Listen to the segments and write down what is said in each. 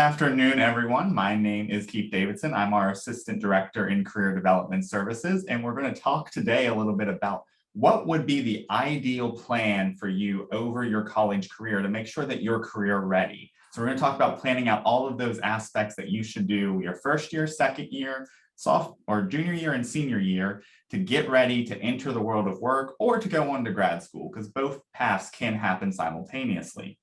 afternoon, everyone. My name is Keith Davidson. I'm our Assistant Director in Career Development Services, and we're going to talk today a little bit about what would be the ideal plan for you over your college career to make sure that you're career ready. So we're going to talk about planning out all of those aspects that you should do your first year, second year, or junior year and senior year to get ready to enter the world of work or to go on to grad school, because both paths can happen simultaneously.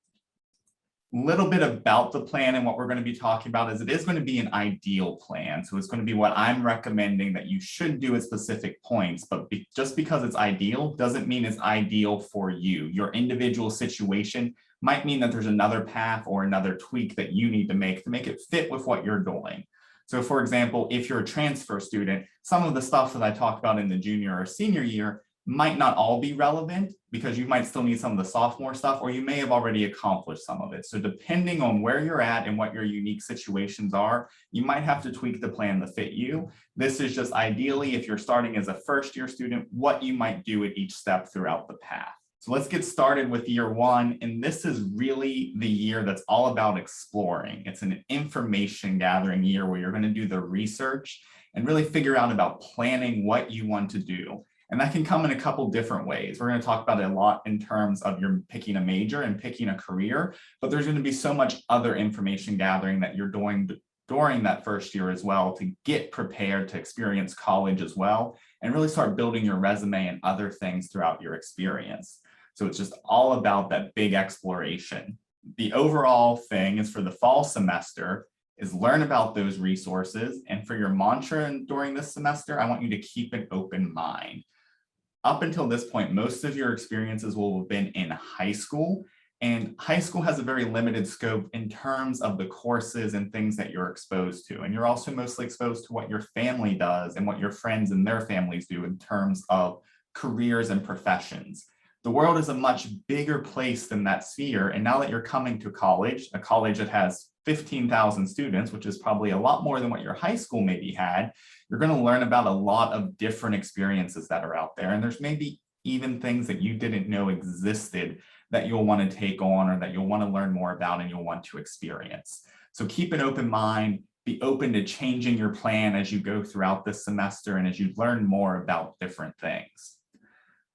Little bit about the plan and what we're going to be talking about is it is going to be an ideal plan. So it's going to be what I'm recommending that you should do at specific points, but just because it's ideal doesn't mean it's ideal for you. Your individual situation might mean that there's another path or another tweak that you need to make it fit with what you're doing. So for example, if you're a transfer student, some of the stuff that I talked about in the junior or senior year might not all be relevant because you might still need some of the sophomore stuff, or you may have already accomplished some of it. So depending on where you're at and what your unique situations are, you might have to tweak the plan to fit you. This is just ideally, if you're starting as a first year student, what you might do at each step throughout the path. So let's get started with year one. And this is really the year that's all about exploring. It's an information gathering year where you're going to do the research and really figure out about planning what you want to do. And that can come in a couple different ways. We're going to talk about it a lot in terms of your picking a major and picking a career, but there's going to be so much other information gathering that you're doing during that first year as well to get prepared to experience college as well and really start building your resume and other things throughout your experience. So it's just all about that big exploration. The overall thing is for the fall semester is learn about those resources. And for your mantra during this semester, I want you to keep an open mind. Up until this point, most of your experiences will have been in high school, and high school has a very limited scope in terms of the courses and things that you're exposed to. And you're also mostly exposed to what your family does and what your friends and their families do in terms of careers and professions. The world is a much bigger place than that sphere. And now that you're coming to college, a college that has 15,000 students, which is probably a lot more than what your high school maybe had, you're going to learn about a lot of different experiences that are out there. And there's maybe even things that you didn't know existed that you'll want to take on or that you'll want to learn more about and you'll want to experience. So keep an open mind, be open to changing your plan as you go throughout this semester and as you learn more about different things.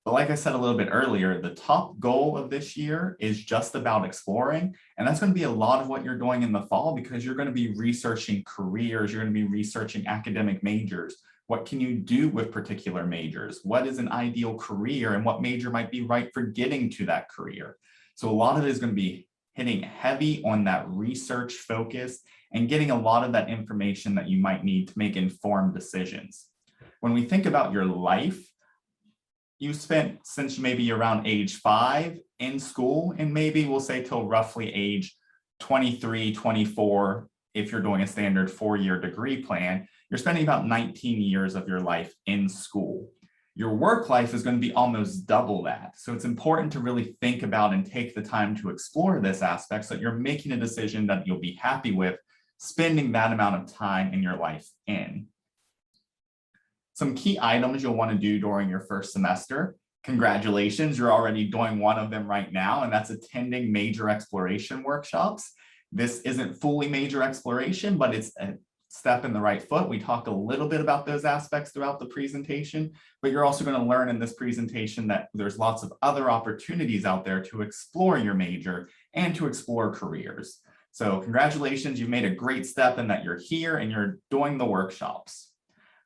But like I said a little bit earlier, the top goal of this year is just about exploring. And that's going to be a lot of what you're doing in the fall because you're going to be researching careers. You're going to be researching academic majors. What can you do with particular majors? What is an ideal career and what major might be right for getting to that career? So a lot of it is going to be hitting heavy on that research focus and getting a lot of that information that you might need to make informed decisions. When we think about your life, you spent since maybe around age 5 in school, and maybe we'll say till roughly age 23, 24, if you're doing a standard 4-year degree plan, you're spending about 19 years of your life in school. Your work life is going to be almost double that. So it's important to really think about and take the time to explore this aspect so that you're making a decision that you'll be happy with spending that amount of time in your life in. Some key items you'll want to do during your first semester. Congratulations, you're already doing one of them right now, and that's attending major exploration workshops. This isn't fully major exploration, but it's a step in the right foot. We talked a little bit about those aspects throughout the presentation, but you're also going to learn in this presentation that there's lots of other opportunities out there to explore your major and to explore careers. So congratulations, you've made a great step in that you're here and you're doing the workshops.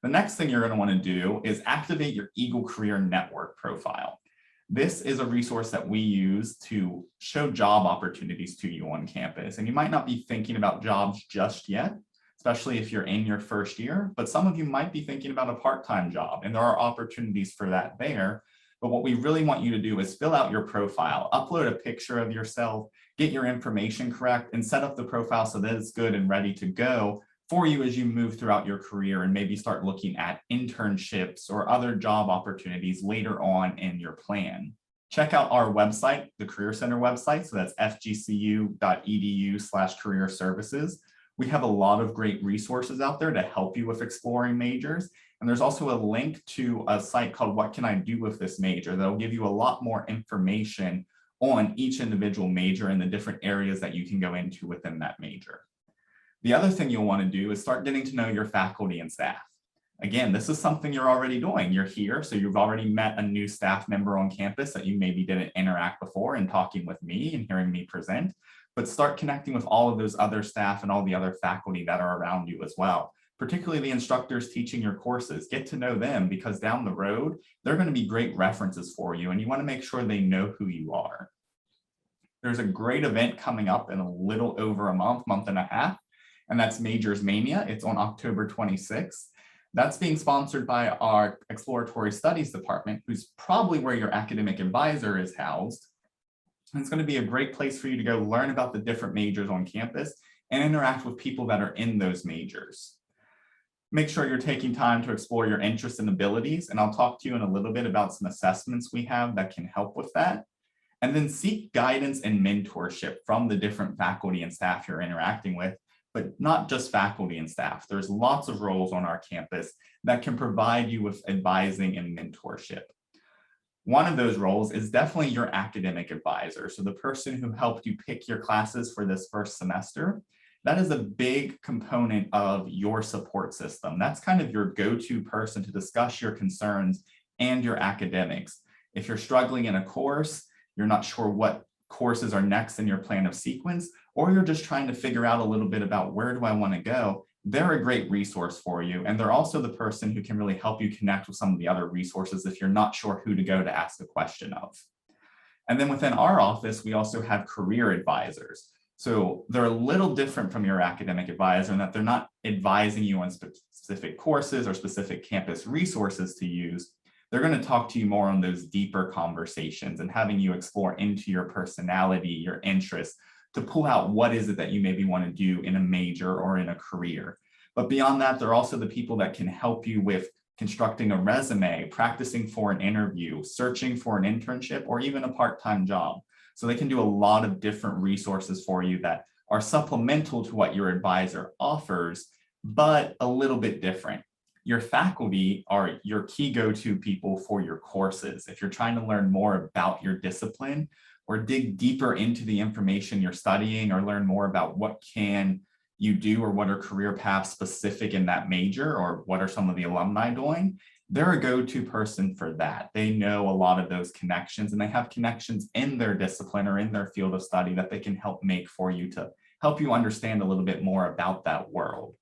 The next thing you're going to want to do is activate your Eagle Career Network profile. This is a resource that we use to show job opportunities to you on campus. And you might not be thinking about jobs just yet, especially if you're in your first year, but some of you might be thinking about a part-time job, and there are opportunities for that there. But what we really want you to do is fill out your profile, upload a picture of yourself, get your information correct, and set up the profile so that it's good and ready to go for you as you move throughout your career and maybe start looking at internships or other job opportunities later on in your plan. Check out our website, the Career Center website. So that's fgcu.edu/career services. We have a lot of great resources out there to help you with exploring majors. And there's also a link to a site called What Can I Do With This Major? That'll give you a lot more information on each individual major and the different areas that you can go into within that major. The other thing you'll want to do is start getting to know your faculty and staff. Again, this is something you're already doing. You're here, so you've already met a new staff member on campus that you maybe didn't interact before and talking with me and hearing me present, but start connecting with all of those other staff and all the other faculty that are around you as well, particularly the instructors teaching your courses. Get to know them because down the road, they're going to be great references for you and you want to make sure they know who you are. There's a great event coming up in a little over a month and a half, and that's Majors Mania. It's on October 26th. That's being sponsored by our Exploratory Studies Department, who's probably where your academic advisor is housed. And it's going to be a great place for you to go learn about the different majors on campus and interact with people that are in those majors. Make sure you're taking time to explore your interests and abilities, and I'll talk to you in a little bit about some assessments we have that can help with that. And then seek guidance and mentorship from the different faculty and staff you're interacting with, but not just faculty and staff. There's lots of roles on our campus that can provide you with advising and mentorship. One of those roles is definitely your academic advisor. So the person who helped you pick your classes for this first semester, that is a big component of your support system. That's kind of your go-to person to discuss your concerns and your academics. If you're struggling in a course, you're not sure what courses are next in your plan of sequence, or you're just trying to figure out a little bit about where do I want to go, they're a great resource for you. And they're also the person who can really help you connect with some of the other resources if you're not sure who to go to ask a question of. And then within our office, we also have career advisors. So they're a little different from your academic advisor in that they're not advising you on specific courses or specific campus resources to use. They're going to talk to you more on those deeper conversations and having you explore into your personality, your interests, to pull out what is it that you maybe want to do in a major or in a career. But beyond that, they're also the people that can help you with constructing a resume, practicing for an interview, searching for an internship, or even a part-time job. So they can do a lot of different resources for you that are supplemental to what your advisor offers, but a little bit different. Your faculty are your key go-to people for your courses. If you're trying to learn more about your discipline or dig deeper into the information you're studying or learn more about what can you do or what are career paths specific in that major or what are some of the alumni doing, they're a go-to person for that. They know a lot of those connections and they have connections in their discipline or in their field of study that they can help make for you to help you understand a little bit more about that world.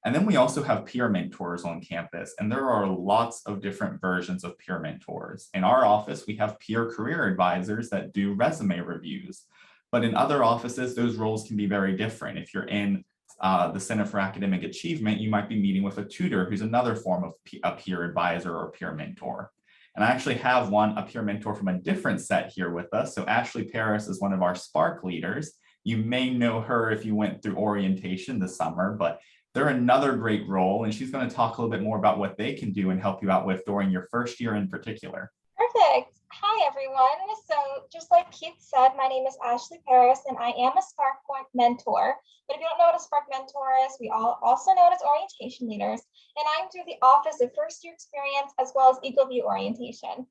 And then we also have peer mentors on campus, and there are lots of different versions of peer mentors. In our office, we have peer career advisors that do resume reviews, but in other offices, those roles can be very different. If you're in the Center for Academic Achievement, you might be meeting with a tutor who's another form of a peer advisor or peer mentor. And I actually have a peer mentor from a different set here with us. So Ashley Paris is one of our Spark leaders. You may know her if you went through orientation this summer, but they're another great role, and she's going to talk a little bit more about what they can do and help you out with during your first year in particular. Perfect. Hi, everyone. So just like Keith said, my name is Ashley Paris, and I am a Spark mentor. But if you don't know what a Spark mentor is, we all also know it as orientation leaders, and I'm through the Office of First Year Experience as well as Eagle View Orientation.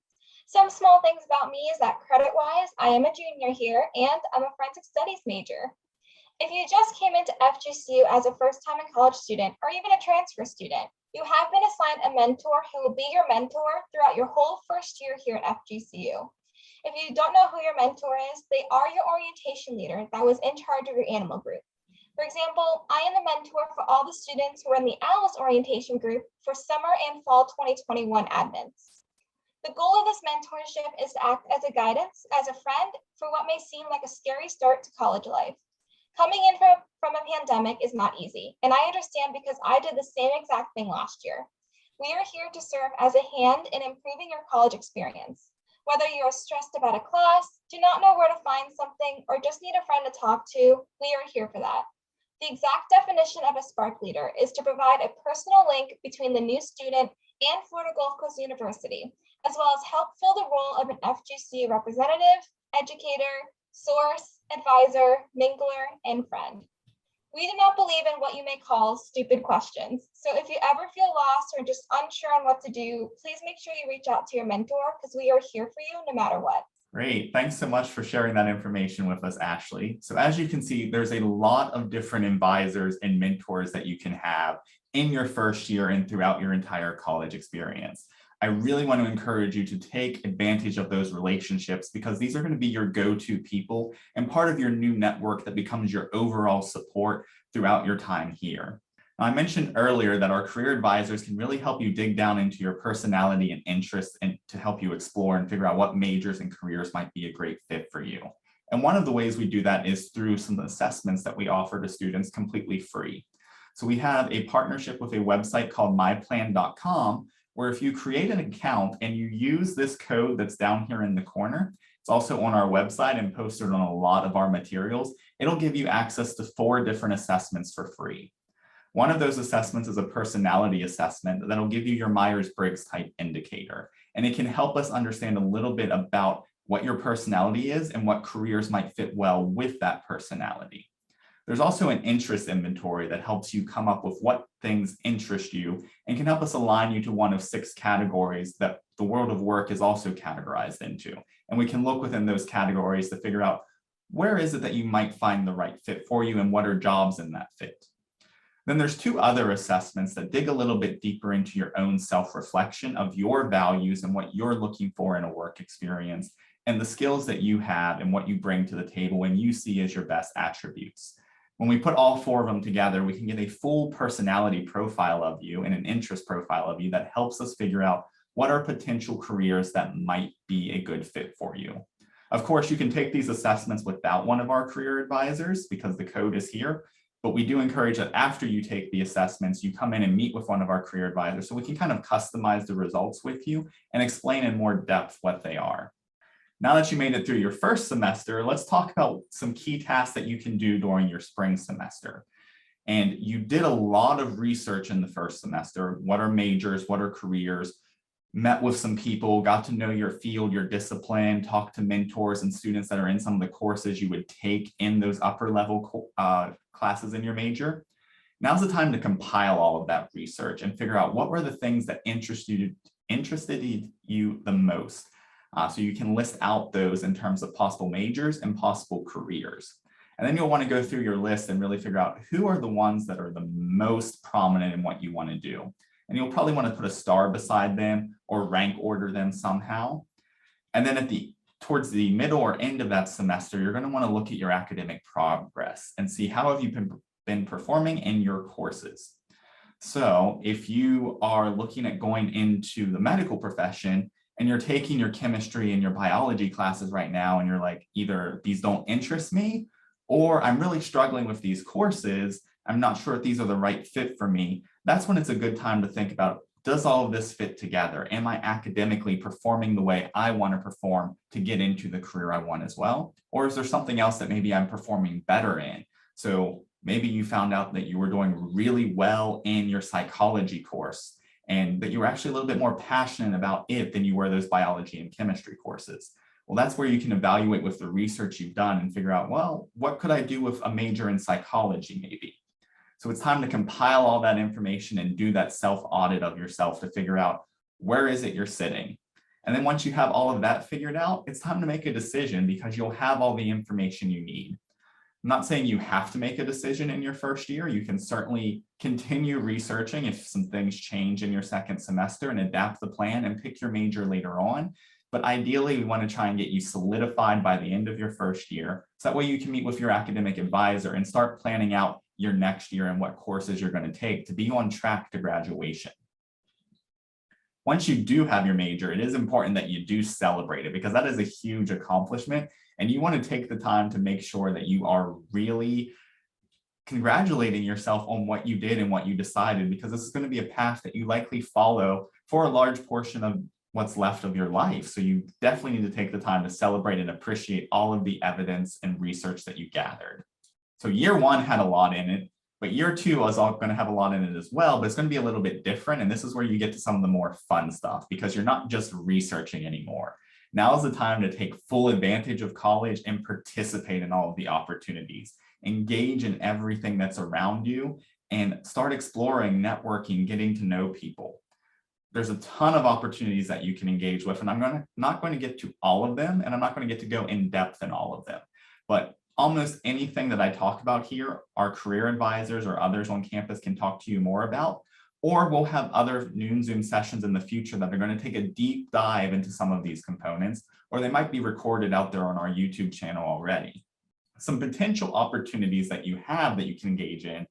Some small things about me is that credit-wise, I am a junior here, and I'm a forensic studies major. If you just came into FGCU as a first-time in college student or even a transfer student, you have been assigned a mentor who will be your mentor throughout your whole first year here at FGCU. If you don't know who your mentor is, they are your orientation leader that was in charge of your animal group. For example, I am the mentor for all the students who are in the Owls orientation group for summer and fall 2021 admins. The goal of this mentorship is to act as a guidance, as a friend for what may seem like a scary start to college life. Coming in from a pandemic is not easy, and I understand because I did the same exact thing last year. We are here to serve as a hand in improving your college experience. Whether you're stressed about a class, do not know where to find something, or just need a friend to talk to, we are here for that. The exact definition of a Spark leader is to provide a personal link between the new student and Florida Gulf Coast University, as well as help fill the role of an FGCU representative, educator, source, advisor, mingler, and friend. We do not believe in what you may call stupid questions. So if you ever feel lost or just unsure on what to do, please make sure you reach out to your mentor because we are here for you no matter what. Great. Thanks so much for sharing that information with us, Ashley. So as you can see, there's a lot of different advisors and mentors that you can have in your first year and throughout your entire college experience. I really want to encourage you to take advantage of those relationships because these are going to be your go-to people and part of your new network that becomes your overall support throughout your time here. I mentioned earlier that our career advisors can really help you dig down into your personality and interests and to help you explore and figure out what majors and careers might be a great fit for you. And one of the ways we do that is through some assessments that we offer to students completely free. So we have a partnership with a website called myplan.com, where if you create an account and you use this code that's down here in the corner, it's also on our website and posted on a lot of our materials, it'll give you access to 4 different assessments for free. One of those assessments is a personality assessment that'll give you your Myers-Briggs type indicator, and it can help us understand a little bit about what your personality is and what careers might fit well with that personality. There's also an interest inventory that helps you come up with what things interest you and can help us align you to one of 6 categories that the world of work is also categorized into. And we can look within those categories to figure out where is it that you might find the right fit for you and what are jobs in that fit. Then there's 2 other assessments that dig a little bit deeper into your own self-reflection of your values and what you're looking for in a work experience and the skills that you have and what you bring to the table and you see as your best attributes. When we put all 4 of them together, we can get a full personality profile of you and an interest profile of you that helps us figure out what are potential careers that might be a good fit for you. Of course, you can take these assessments without one of our career advisors because the code is here. But we do encourage that after you take the assessments, you come in and meet with one of our career advisors so we can kind of customize the results with you and explain in more depth what they are. Now that you made it through your first semester, let's talk about some key tasks that you can do during your spring semester. And you did a lot of research in the first semester. What are majors? What are careers? Met with some people, got to know your field, your discipline, talked to mentors and students that are in some of the courses you would take in those upper level classes in your major. Now's the time to compile all of that research and figure out what were the things that interested you the most. So you can list out those in terms of possible majors and possible careers. And then you'll want to go through your list and really figure out who are the ones that are the most prominent in what you want to do. And you'll probably want to put a star beside them or rank order them somehow. And then towards the middle or end of that semester, you're going to want to look at your academic progress and see how have you been performing in your courses. So if you are looking at going into the medical profession and you're taking your chemistry and your biology classes right now, and you're like, either these don't interest me, or I'm really struggling with these courses, I'm not sure if these are the right fit for me, that's when it's a good time to think about, does all of this fit together? Am I academically performing the way I want to perform to get into the career I want as well? Or is there something else that maybe I'm performing better in? So maybe you found out that you were doing really well in your psychology course and that you were actually a little bit more passionate about it than you were those biology and chemistry courses. Well, that's where you can evaluate with the research you've done and figure out, well, what could I do with a major in psychology maybe? So it's time to compile all that information and do that self-audit of yourself to figure out where is it you're sitting. And then once you have all of that figured out, it's time to make a decision because you'll have all the information you need. I'm not saying you have to make a decision in your first year. You can certainly continue researching if some things change in your second semester and adapt the plan and pick your major later on. But ideally, we want to try and get you solidified by the end of your first year. So that way you can meet with your academic advisor and start planning out your next year and what courses you're going to take to be on track to graduation. Once you do have your major, it is important that you do celebrate it because that is a huge accomplishment. And you want to take the time to make sure that you are really congratulating yourself on what you did and what you decided, because this is going to be a path that you likely follow for a large portion of what's left of your life. So you definitely need to take the time to celebrate and appreciate all of the evidence and research that you gathered. So year 1 had a lot in it, but year 2 is all going to have a lot in it as well, but it's going to be a little bit different. And this is where you get to some of the more fun stuff because you're not just researching anymore. Now is the time to take full advantage of college and participate in all of the opportunities. Engage in everything that's around you and start exploring, networking, getting to know people. there's a ton of opportunities that you can engage with, and I'm not going to get to all of them, and I'm not going to get to go in depth in all of them. But almost anything that I talk about here, our career advisors or others on campus can talk to you more about, or we'll have other noon Zoom sessions in the future that are going to take a deep dive into some of these components, or they might be recorded out there on our YouTube channel already. Some potential opportunities that you have that you can engage in,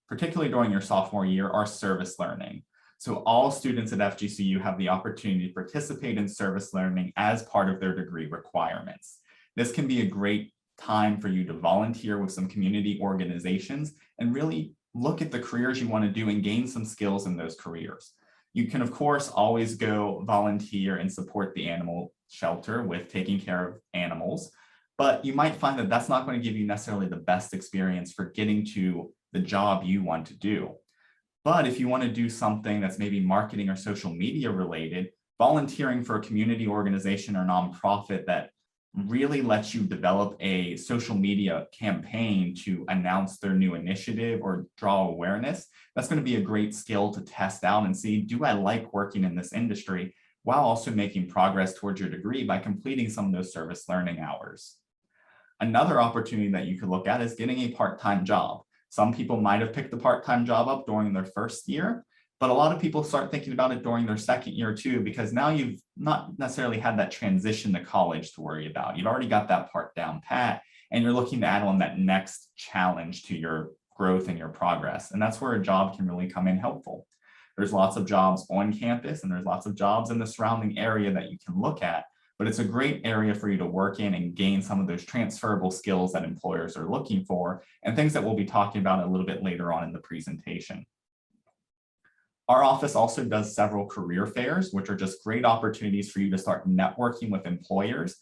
particularly during your sophomore year, are service learning. So all students at FGCU have the opportunity to participate in service learning as part of their degree requirements. This can be a great time for you to volunteer with some community organizations and really look at the careers you want to do and gain some skills in those careers. You can, of course, always go volunteer and support the animal shelter with taking care of animals, but you might find that that's not going to give you necessarily the best experience for getting to the job you want to do. But if you want to do something that's maybe marketing or social media related, volunteering for a community organization or nonprofit that really lets you develop a social media campaign to announce their new initiative or draw awareness, that's going to be a great skill to test out and see, do I like working in this industry, while also making progress towards your degree by completing some of those service learning hours. Another opportunity that you could look at is getting a part-time job. Some people might have picked the part-time job up during their first year, but a lot of people start thinking about it during their second year too, because now you've not necessarily had that transition to college to worry about. You've already got that part down pat, and you're looking to add on that next challenge to your growth and your progress. And that's where a job can really come in helpful. There's lots of jobs on campus, and there's lots of jobs in the surrounding area that you can look at, but it's a great area for you to work in and gain some of those transferable skills that employers are looking for, and things that we'll be talking about a little bit later on in the presentation. Our office also does several career fairs, which are just great opportunities for you to start networking with employers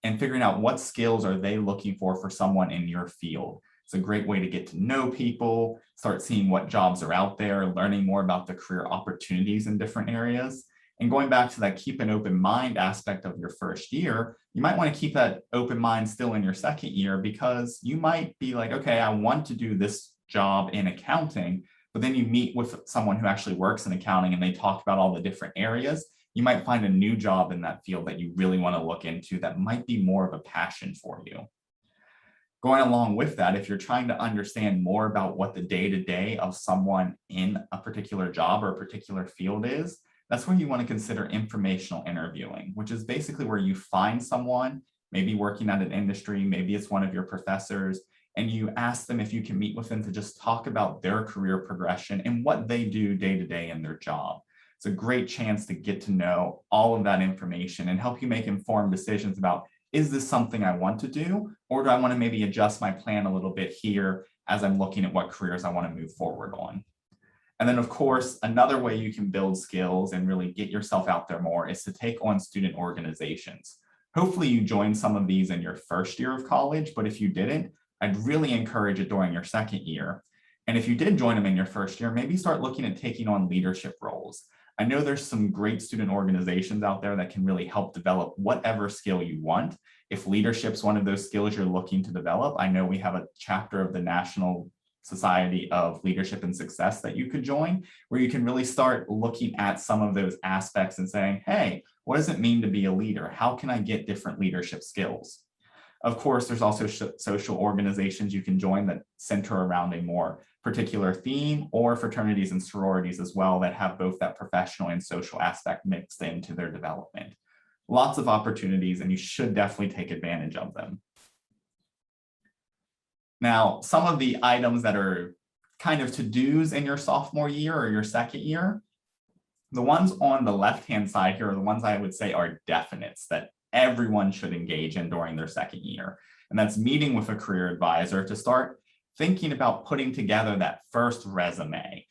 and figuring out what skills are they looking for someone in your field. It's a great way to get to know people, start seeing what jobs are out there, learning more about the career opportunities in different areas. And going back to that keep an open mind aspect of your first year, you might want to keep that open mind still in your second year, because you might be like, okay, I want to do this job in accounting, but then you meet with someone who actually works in accounting and they talk about all the different areas. You might find a new job in that field that you really want to look into that might be more of a passion for you. Going along with that, if you're trying to understand more about what the day-to-day of someone in a particular job or a particular field is, that's when you want to consider informational interviewing, which is basically where you find someone, maybe working at an industry, maybe it's one of your professors, and you ask them if you can meet with them to just talk about their career progression and what they do day to day in their job. It's a great chance to get to know all of that information and help you make informed decisions about, is this something I want to do, or do I want to maybe adjust my plan a little bit here as I'm looking at what careers I want to move forward on. And then, of course, another way you can build skills and really get yourself out there more is to take on student organizations. Hopefully you joined some of these in your first year of college, but if you didn't, I'd really encourage it during your second year. And if you did join them in your first year, maybe start looking at taking on leadership roles. I know there's some great student organizations out there that can really help develop whatever skill you want. If leadership's one of those skills you're looking to develop, I know we have a chapter of the National Society of Leadership and Success that you could join, where you can really start looking at some of those aspects and saying, hey, what does it mean to be a leader? How can I get different leadership skills? Of course, there's also social organizations you can join that center around a more particular theme, or fraternities and sororities as well that have both that professional and social aspect mixed into their development. Lots of opportunities, and you should definitely take advantage of them. Now, some of the items that are kind of to-dos in your sophomore year or your second year, the ones on the left-hand side here are the ones I would say are definites that everyone should engage in during their second year. And that's meeting with a career advisor to start thinking about putting together that first resume.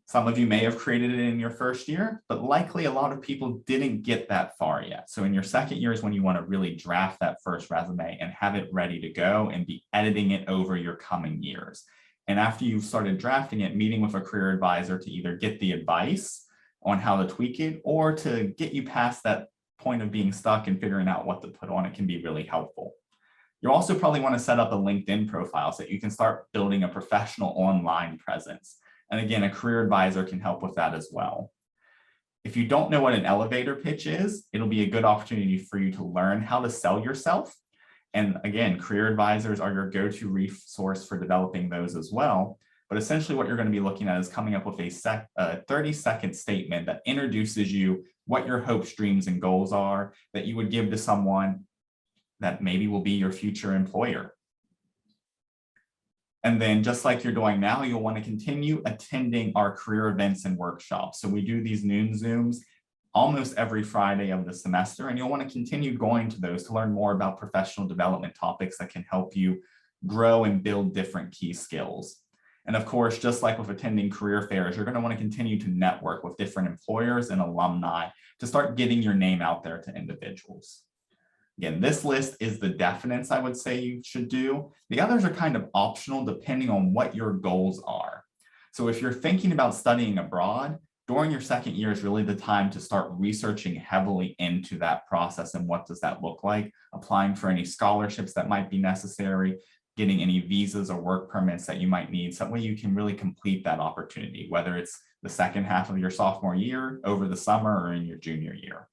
Some of you may have created it in your first year, but likely a lot of people didn't get that far yet. So in your second year is when you want to really draft that first resume and have it ready to go and be editing it over your coming years. And after you've started drafting it, meeting with a career advisor to either get the advice on how to tweak it or to get you past that point of being stuck and figuring out what to put on it can be really helpful. You also probably want to set up a LinkedIn profile so that you can start building a professional online presence. And again, a career advisor can help with that as well. If you don't know what an elevator pitch is, it'll be a good opportunity for you to learn how to sell yourself. And again, career advisors are your go-to resource for developing those as well. But essentially what you're going to be looking at is coming up with a 30-second statement that introduces you, what your hopes, dreams, and goals are that you would give to someone that maybe will be your future employer. And then just like you're doing now, you'll want to continue attending our career events and workshops. So we do these noon Zooms almost every Friday of the semester, and you'll want to continue going to those to learn more about professional development topics that can help you grow and build different key skills. And of course, just like with attending career fairs, you're going to want to continue to network with different employers and alumni to start getting your name out there to individuals. Again, this list is the definites I would say you should do. The others are kind of optional depending on what your goals are. So if you're thinking about studying abroad, during your second year is really the time to start researching heavily into that process and what does that look like, applying for any scholarships that might be necessary, getting any visas or work permits that you might need, so that way you can really complete that opportunity, whether it's the second half of your sophomore year, over the summer, or in your junior year.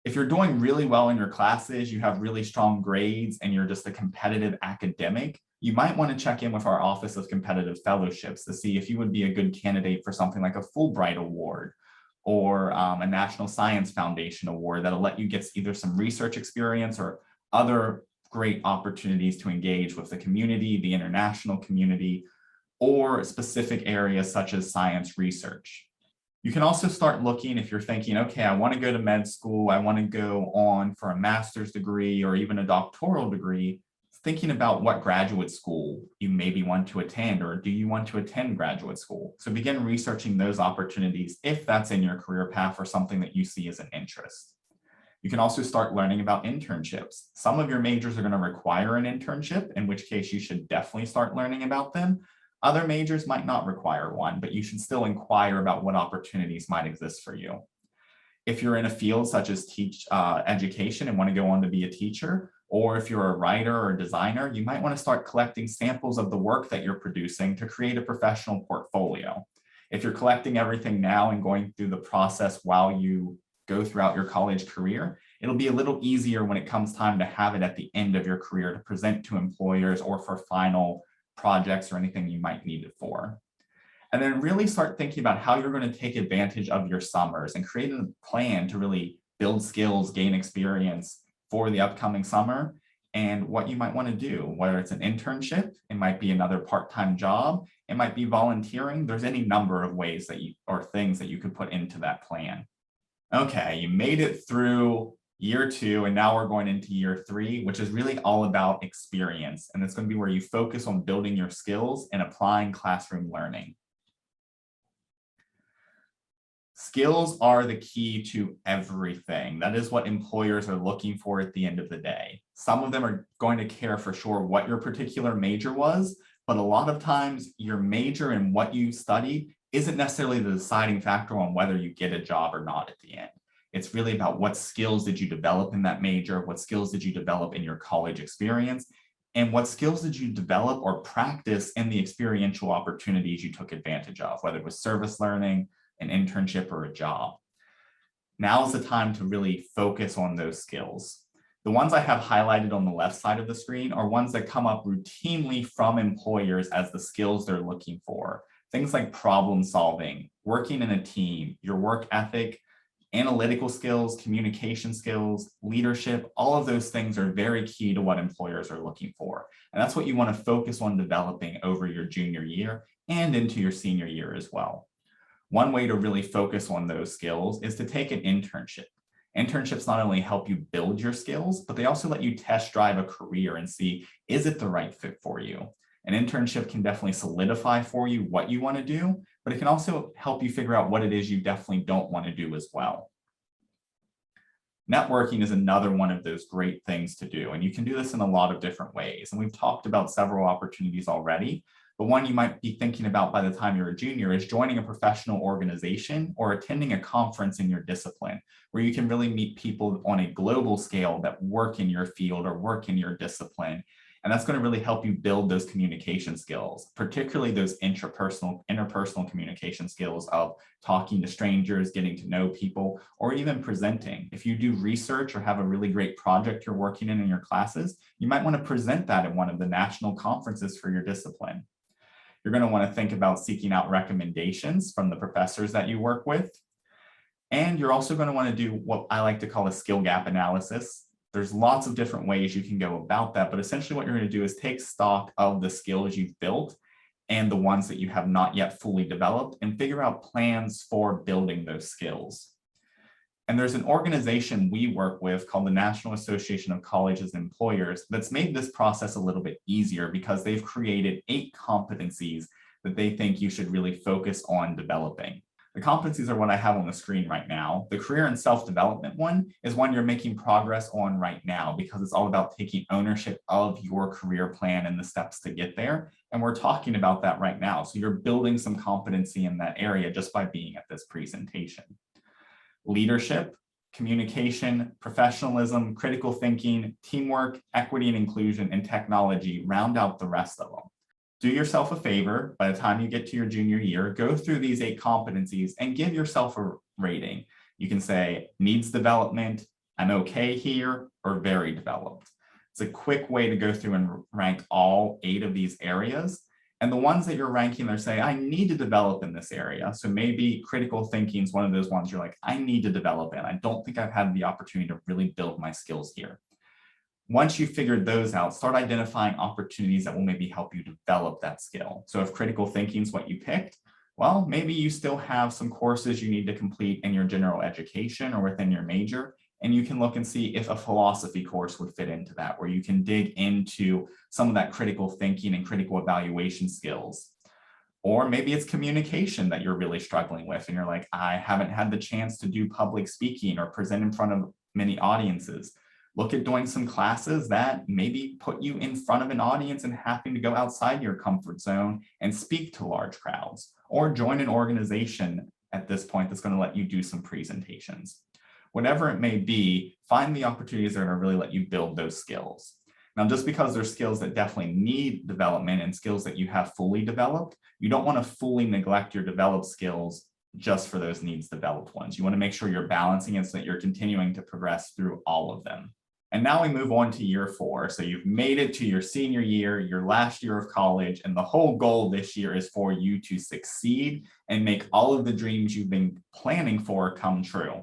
If you're doing really well in your classes, you have really strong grades, and you're just a competitive academic, you might want to check in with our Office of Competitive Fellowships to see if you would be a good candidate for something like a Fulbright Award or a National Science Foundation Award that'll let you get either some research experience or other great opportunities to engage with the community, the international community, or specific areas such as science research. You can also start looking if you're thinking, okay, I want to go to med school, I want to go on for a master's degree or even a doctoral degree, thinking about what graduate school you maybe want to attend, or do you want to attend graduate school? So begin researching those opportunities if that's in your career path or something that you see as an interest. You can also start learning about internships. Some of your majors are going to require an internship, in which case you should definitely start learning about them. Other majors might not require one, but you should still inquire about what opportunities might exist for you. If you're in a field such as education and want to go on to be a teacher, or if you're a writer or designer, you might want to start collecting samples of the work that you're producing to create a professional portfolio. If you're collecting everything now and going through the process while you go throughout your college career, it'll be a little easier when it comes time to have it at the end of your career to present to employers or for final projects or anything you might need it for. And then really start thinking about how you're going to take advantage of your summers and create a plan to really build skills, gain experience for the upcoming summer, and what you might want to do, whether it's an internship, it might be another part-time job, it might be volunteering. There's any number of ways that or things that you could put into that plan. Okay, you made it through year 2, and now we're going into year 3, which is really all about experience. And it's going to be where you focus on building your skills and applying classroom learning. Skills are the key to everything. That is what employers are looking for at the end of the day. Some of them are going to care for sure what your particular major was, but a lot of times your major and what you studied isn't necessarily the deciding factor on whether you get a job or not at the end. It's really about what skills did you develop in that major, what skills did you develop in your college experience, and what skills did you develop or practice in the experiential opportunities you took advantage of, whether it was service learning, an internship, or a job. Now is the time to really focus on those skills. The ones I have highlighted on the left side of the screen are ones that come up routinely from employers as the skills they're looking for. Things like problem solving, working in a team, your work ethic, analytical skills, communication skills, leadership, all of those things are very key to what employers are looking for. And that's what you want to focus on developing over your junior year and into your senior year as well. One way to really focus on those skills is to take an internship. Internships not only help you build your skills, but they also let you test drive a career and see, is it the right fit for you? An internship can definitely solidify for you what you want to do, but it can also help you figure out what it is you definitely don't want to do as well. Networking is another one of those great things to do, and you can do this in a lot of different ways. And we've talked about several opportunities already, but one you might be thinking about by the time you're a junior is joining a professional organization or attending a conference in your discipline, where you can really meet people on a global scale that work in your field or work in your discipline. And that's going to really help you build those communication skills, particularly those interpersonal communication skills of talking to strangers, getting to know people, or even presenting. If you do research or have a really great project you're working in your classes, you might want to present that at one of the national conferences for your discipline. You're going to want to think about seeking out recommendations from the professors that you work with. And you're also going to want to do what I like to call a skill gap analysis. There's lots of different ways you can go about that, but essentially what you're going to do is take stock of the skills you've built and the ones that you have not yet fully developed and figure out plans for building those skills. And there's an organization we work with called the National Association of Colleges and Employers that's made this process a little bit easier because they've created 8 competencies that they think you should really focus on developing. The competencies are what I have on the screen right now. The career and self-development one is one you're making progress on right now because it's all about taking ownership of your career plan and the steps to get there. And we're talking about that right now. So you're building some competency in that area just by being at this presentation. Leadership, communication, professionalism, critical thinking, teamwork, equity and inclusion, and technology round out the rest of them. Do yourself a favor, by the time you get to your junior year, go through these 8 competencies and give yourself a rating. You can say needs development, I'm okay here, or very developed. It's a quick way to go through and rank all 8 of these areas. And the ones that you're ranking, they're saying, I need to develop in this area. So maybe critical thinking is one of those ones you're like, I need to develop in. I don't think I've had the opportunity to really build my skills here. Once you've figured those out, start identifying opportunities that will maybe help you develop that skill. So if critical thinking is what you picked, well, maybe you still have some courses you need to complete in your general education or within your major, and you can look and see if a philosophy course would fit into that, where you can dig into some of that critical thinking and critical evaluation skills. Or maybe it's communication that you're really struggling with, and you're like, I haven't had the chance to do public speaking or present in front of many audiences. Look at doing some classes that maybe put you in front of an audience and having to go outside your comfort zone and speak to large crowds, or join an organization at this point that's going to let you do some presentations. Whatever it may be, find the opportunities that are going to really let you build those skills. Now, just because there's skills that definitely need development and skills that you have fully developed, you don't want to fully neglect your developed skills just for those needs developed ones. You want to make sure you're balancing it so that you're continuing to progress through all of them. And now we move on to year 4. So you've made it to your senior year, your last year of college, and the whole goal this year is for you to succeed and make all of the dreams you've been planning for come true.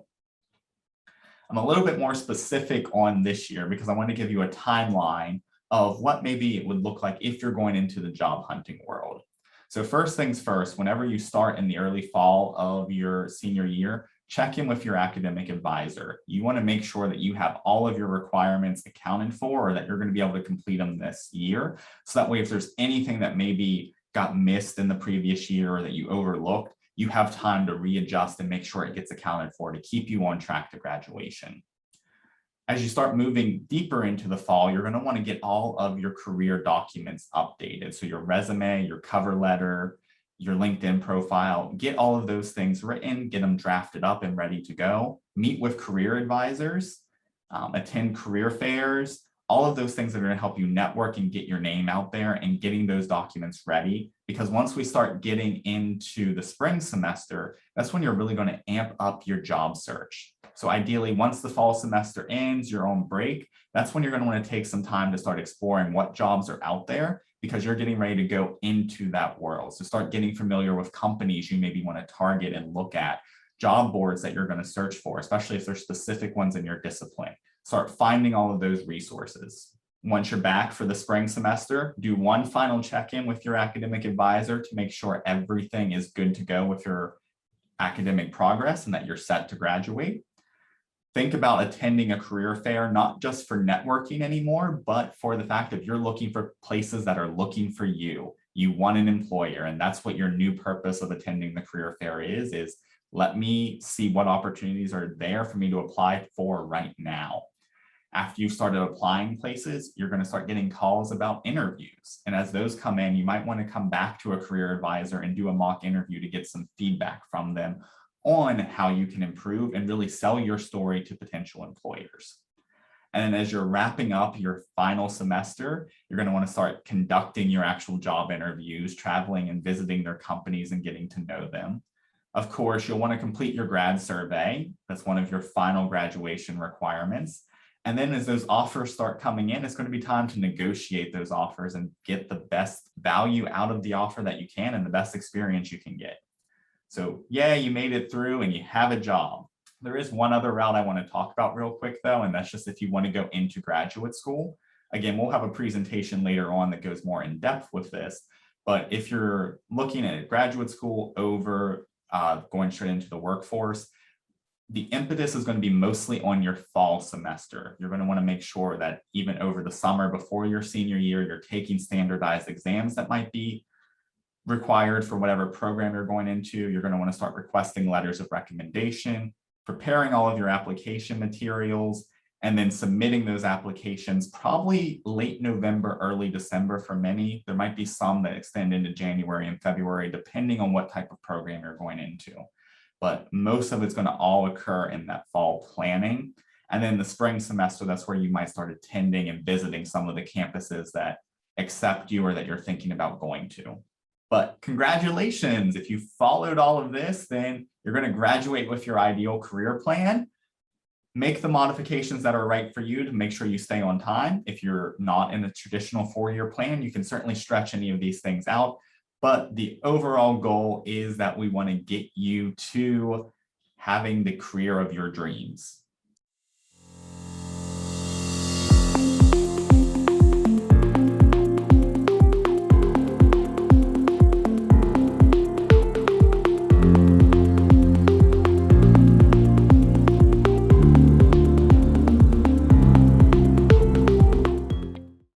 I'm a little bit more specific on this year because I want to give you a timeline of what maybe it would look like if you're going into the job hunting world. So first things first, whenever you start in the early fall of your senior year, check in with your academic advisor. You want to make sure that you have all of your requirements accounted for, or that you're going to be able to complete them this year. So that way, if there's anything that maybe got missed in the previous year or that you overlooked, you have time to readjust and make sure it gets accounted for to keep you on track to graduation. As you start moving deeper into the fall, you're going to want to get all of your career documents updated. So your resume, your cover letter, your LinkedIn profile, get all of those things written, get them drafted up and ready to go. Meet with career advisors, attend career fairs, all of those things that are going to help you network and get your name out there and getting those documents ready. Because once we start getting into the spring semester, that's when you're really going to amp up your job search. So ideally, once the fall semester ends, you're on break, that's when you're going to want to take some time to start exploring what jobs are out there, because you're getting ready to go into that world. So start getting familiar with companies you maybe want to target and look at, job boards that you're going to search for, especially if there's specific ones in your discipline. Start finding all of those resources. Once you're back for the spring semester, do one final check-in with your academic advisor to make sure everything is good to go with your academic progress and that you're set to graduate. Think about attending a career fair, not just for networking anymore, but for the fact that you're looking for places that are looking for you. You want an employer, and that's what your new purpose of attending the career fair is let me see what opportunities are there for me to apply for right now. After you've started applying places, you're going to start getting calls about interviews. And as those come in, you might want to come back to a career advisor and do a mock interview to get some feedback from them on how you can improve and really sell your story to potential employers. And then as you're wrapping up your final semester, you're going to want to start conducting your actual job interviews, traveling and visiting their companies and getting to know them. Of course, you'll want to complete your grad survey. That's one of your final graduation requirements. And then as those offers start coming in, it's going to be time to negotiate those offers and get the best value out of the offer that you can and the best experience you can get. So yeah, you made it through and you have a job. There is one other route I want to talk about real quick though, and that's just if you want to go into graduate school. Again, we'll have a presentation later on that goes more in depth with this. But if you're looking at graduate school over going straight into the workforce, the impetus is going to be mostly on your fall semester. You're going to want to make sure that even over the summer before your senior year, you're taking standardized exams that might be required for whatever program you're going into. You're going to want to start requesting letters of recommendation, preparing all of your application materials, and then submitting those applications probably late November, early December for many. There might be some that extend into January and February, depending on what type of program you're going into. But most of it's going to all occur in that fall planning. And then the spring semester, that's where you might start attending and visiting some of the campuses that accept you or that you're thinking about going to. But congratulations, if you followed all of this, then you're going to graduate with your ideal career plan. Make the modifications that are right for you to make sure you stay on time. If you're not in a traditional four-year plan, you can certainly stretch any of these things out. But the overall goal is that we want to get you to having the career of your dreams.